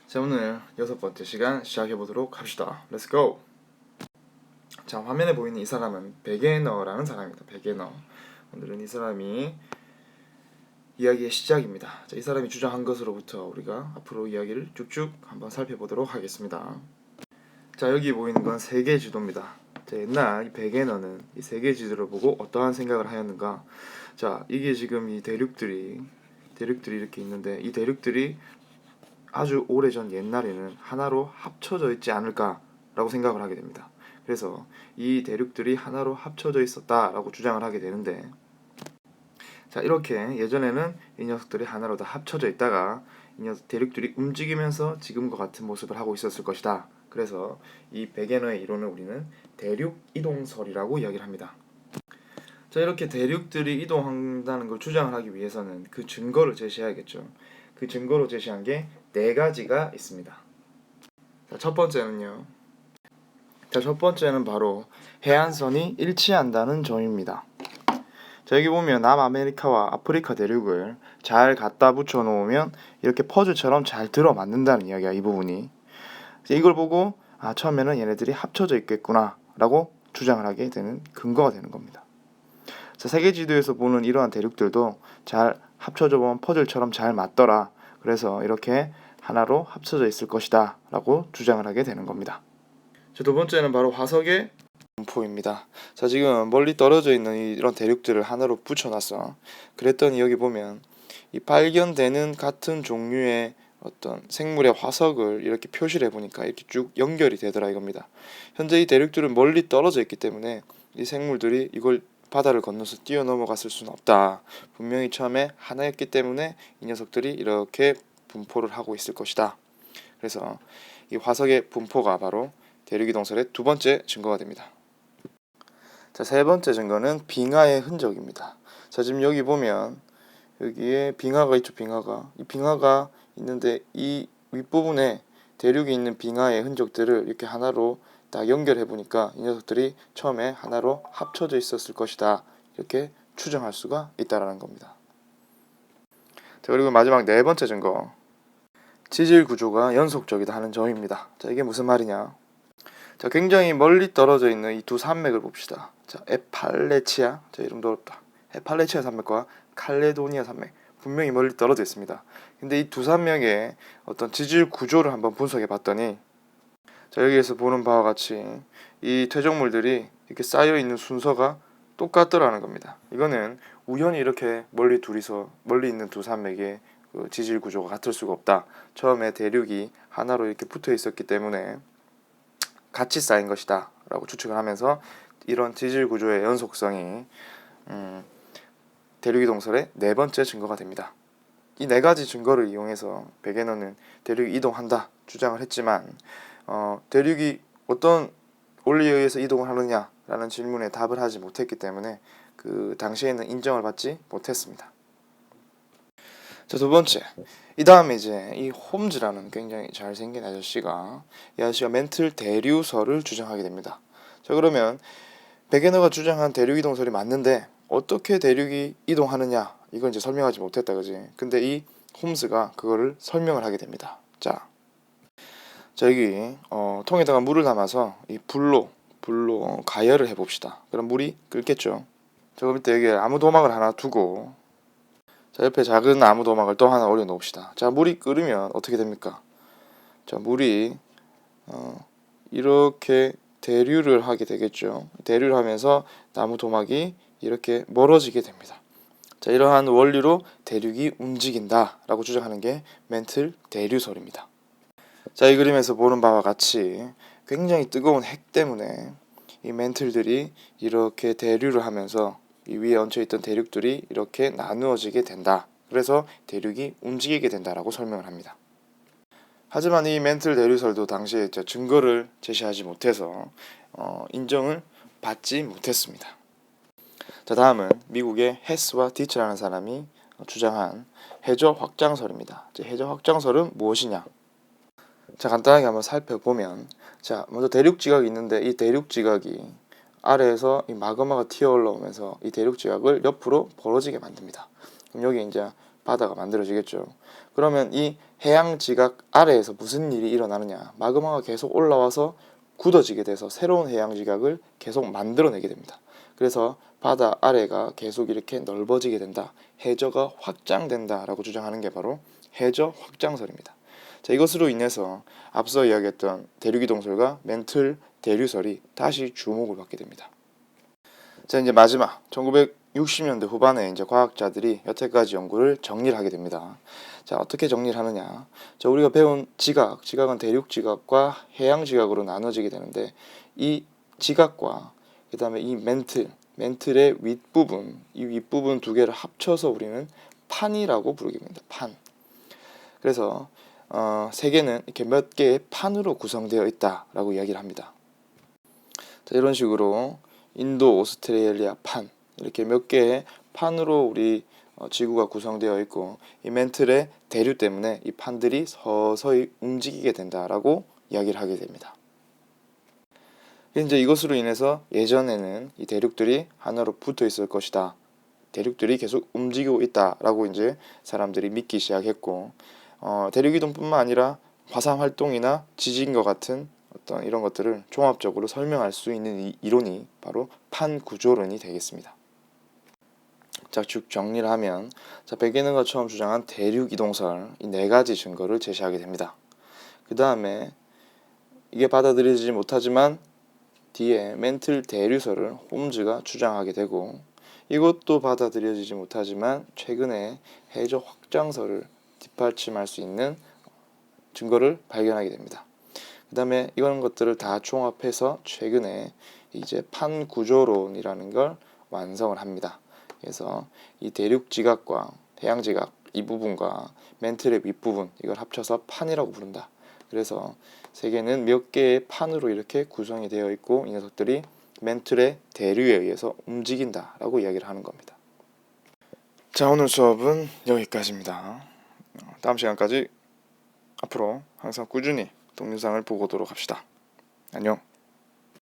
자, 오늘 6번째 시간 시작해보도록 합시다. Let's go! 자, 화면에 보이는 이 사람은 베게너라는 사람입니다. 베게너. 오늘은 이 사람이 이야기의 시작입니다. 자, 이 사람이 주장한 것으로부터 우리가 앞으로 이야기를 쭉쭉 한번 살펴보도록 하겠습니다. 자, 여기 보이는 건 세계 지도입니다. 자, 옛날 이 베게너는 이 세계 지도를 보고 어떠한 생각을 하였는가? 자, 이게 지금 이 대륙들이 이렇게 있는데, 이 대륙들이 아주 오래전 옛날에는 하나로 합쳐져 있지 않을까라고 생각을 하게 됩니다. 그래서 이 대륙들이 하나로 합쳐져 있었다라고 주장을 하게 되는데, 자, 이렇게 예전에는 이 녀석들이 하나로 다 합쳐져 있다가 이 녀석 대륙들이 움직이면서 지금과 같은 모습을 하고 있었을 것이다. 그래서 이 베게너의 이론을 우리는 대륙 이동설이라고 이야기를 합니다. 자, 이렇게 대륙들이 이동한다는 걸 주장을 하기 위해서는 그 증거를 제시해야겠죠. 그 증거로 제시한 게 네 가지가 있습니다. 자, 첫 번째는 바로 해안선이 일치한다는 점입니다. 자, 여기 보면 남아메리카와 아프리카 대륙을 잘 갖다 붙여 놓으면 이렇게 퍼즐처럼 잘 들어맞는다는 이야기야, 이 부분이. 이걸 보고 처음에는 얘네들이 합쳐져 있겠구나 라고 주장을 하게 되는 근거가 되는 겁니다. 자, 세계 지도에서 보는 이러한 대륙들도 잘 합쳐져 보면 퍼즐처럼 잘 맞더라. 그래서 이렇게 하나로 합쳐져 있을 것이다 라고 주장을 하게 되는 겁니다. 자, 두 번째는 바로 화석의 분포입니다. 자, 지금 멀리 떨어져 있는 이런 대륙들을 하나로 붙여놨어. 그랬더니 여기 보면 이 발견되는 같은 종류의 어떤 생물의 화석을 이렇게 표시를 해보니까 이렇게 쭉 연결이 되더라 이겁니다. 현재 이 대륙들은 멀리 떨어져 있기 때문에 이 생물들이 이걸 바다를 건너서 뛰어넘어갔을 수는 없다. 분명히 처음에 하나였기 때문에 이 녀석들이 이렇게 분포를 하고 있을 것이다. 그래서 이 화석의 분포가 바로 대륙이동설의 두 번째 증거가 됩니다. 자, 세 번째 증거는 빙하의 흔적입니다. 자, 지금 여기 보면 여기에 빙하가 있죠. 이 빙하가 있는데 이 윗부분에 대륙이 있는 빙하의 흔적들을 이렇게 하나로 딱 연결해 보니까 이 녀석들이 처음에 하나로 합쳐져 있었을 것이다. 이렇게 추정할 수가 있다라는 겁니다. 자, 그리고 마지막 네 번째 증거. 지질 구조가 연속적이다 하는 점입니다. 자, 이게 무슨 말이냐? 자, 굉장히 멀리 떨어져 있는 이 두 산맥을 봅시다. 자, 에팔레치아. 자, 이름도 어렵다. 에팔레치아 산맥과 칼레도니아 산맥. 분명히 멀리 떨어져 있습니다. 근데 이 두 산맥의 어떤 지질 구조를 한번 분석해 봤더니, 자, 여기에서 보는 바와 같이 이 퇴적물들이 이렇게 쌓여 있는 순서가 똑같더라는 겁니다. 이거는 우연히 이렇게 멀리 있는 두 산맥의 그 지질 구조가 같을 수가 없다. 처음에 대륙이 하나로 이렇게 붙어 있었기 때문에 같이 쌓인 것이다 라고 추측을 하면서 이런 지질 구조의 연속성이 대륙이동설의 네 번째 증거가 됩니다. 이 네 가지 증거를 이용해서 베게너는 대륙이 이동한다 주장을 했지만 대륙이 어떤 원리에 의해서 이동을 하느냐라는 질문에 답을 하지 못했기 때문에 그 당시에는 인정을 받지 못했습니다. 자, 두 번째, 이 다음에 이제 이 홈즈라는 굉장히 잘생긴 아저씨가 멘틀 대류설을 주장하게 됩니다. 자, 그러면 베게너가 주장한 대륙 이동설이 맞는데 어떻게 대륙이 이동하느냐 이걸 이제 설명하지 못했다, 그지? 근데 이 홈즈가 그거를 설명을 하게 됩니다. 자, 여기 통에다가 물을 담아서 이 불로 가열을 해봅시다. 그럼 물이 끓겠죠. 자, 그럼 이때 여기에 나무 도막을 하나 두고, 자, 옆에 작은 나무 도막을 또 하나 올려 놓읍시다. 자, 물이 끓으면 어떻게 됩니까? 자, 물이 이렇게 대류를 하게 되겠죠. 대류를 하면서 나무 도막이 이렇게 멀어지게 됩니다. 자, 이러한 원리로 대륙이 움직인다 라고 주장하는 게 멘틀 대류설입니다. 자, 이 그림에서 보는 바와 같이 굉장히 뜨거운 핵 때문에 이 멘틀들이 이렇게 대류를 하면서 이 위에 얹혀있던 대륙들이 이렇게 나누어지게 된다. 그래서 대륙이 움직이게 된다라고 설명을 합니다. 하지만 이 멘틀 대류설도 당시에 증거를 제시하지 못해서 인정을 받지 못했습니다. 자, 다음은 미국의 헤스와 디츠라는 사람이 주장한 해저 확장설입니다. 해저 확장설은 무엇이냐? 자, 간단하게 한번 살펴보면, 자, 먼저 대륙 지각이 있는데 이 대륙 지각이 아래에서 이 마그마가 튀어 올라오면서 이 대륙 지각을 옆으로 벌어지게 만듭니다. 그럼 여기 이제 바다가 만들어지겠죠. 그러면 이 해양 지각 아래에서 무슨 일이 일어나느냐, 마그마가 계속 올라와서 굳어지게 돼서 새로운 해양 지각을 계속 만들어내게 됩니다. 그래서 바다 아래가 계속 이렇게 넓어지게 된다, 해저가 확장된다 라고 주장하는 게 바로 해저 확장설입니다. 자, 이것으로 인해서 앞서 이야기했던 대륙이동설과 멘틀 대류설이 다시 주목을 받게 됩니다. 자, 이제 마지막 1960년대 후반에 이제 과학자들이 여태까지 연구를 정리를 하게 됩니다. 자, 어떻게 정리를 하느냐? 자, 우리가 배운 지각은 대륙 지각과 해양 지각으로 나눠지게 되는데, 이 지각과 그다음에 이 멘틀의 윗부분, 이 윗부분 두 개를 합쳐서 우리는 판이라고 부르게 됩니다. 판. 그래서 세계는 이렇게 몇 개의 판으로 구성되어 있다라고 이야기를 합니다. 자, 이런 식으로 인도, 오스트레일리아 판, 이렇게 몇 개의 판으로 우리 지구가 구성되어 있고, 이 멘틀의 대류 때문에 이 판들이 서서히 움직이게 된다라고 이야기를 하게 됩니다. 이제 이것으로 인해서 예전에는 이 대륙들이 하나로 붙어 있을 것이다, 대륙들이 계속 움직이고 있다라고 이제 사람들이 믿기 시작했고, 대륙이동뿐만 아니라 화산 활동이나 지진과 같은 어떤 이런 것들을 종합적으로 설명할 수 있는 이 이론이 바로 판구조론이 되겠습니다. 자, 쭉 정리를 하면, 자, 백예능과 처음 주장한 대륙이동설, 이 네 가지 증거를 제시하게 됩니다. 그 다음에 이게 받아들이지 못하지만 뒤에 멘틀 대류설을 홈즈가 주장하게 되고, 이것도 받아들여지지 못하지만 최근에 해저 확장설을 뒷받침할 수 있는 증거를 발견하게 됩니다. 그 다음에 이런 것들을 다 종합해서 최근에 이제 판구조론이라는 걸 완성을 합니다. 그래서 이 대륙 지각과 해양 지각 이 부분과 멘틀의 윗부분, 이걸 합쳐서 판이라고 부른다. 그래서 세계는 몇 개의 판으로 이렇게 구성이 되어 있고, 이 녀석들이 멘틀의 대류에 의해서 움직인다라고 이야기를 하는 겁니다. 자, 오늘 수업은 여기까지입니다. 다음 시간까지 앞으로 항상 꾸준히 동영상을 보고 오도록 합시다. 안녕.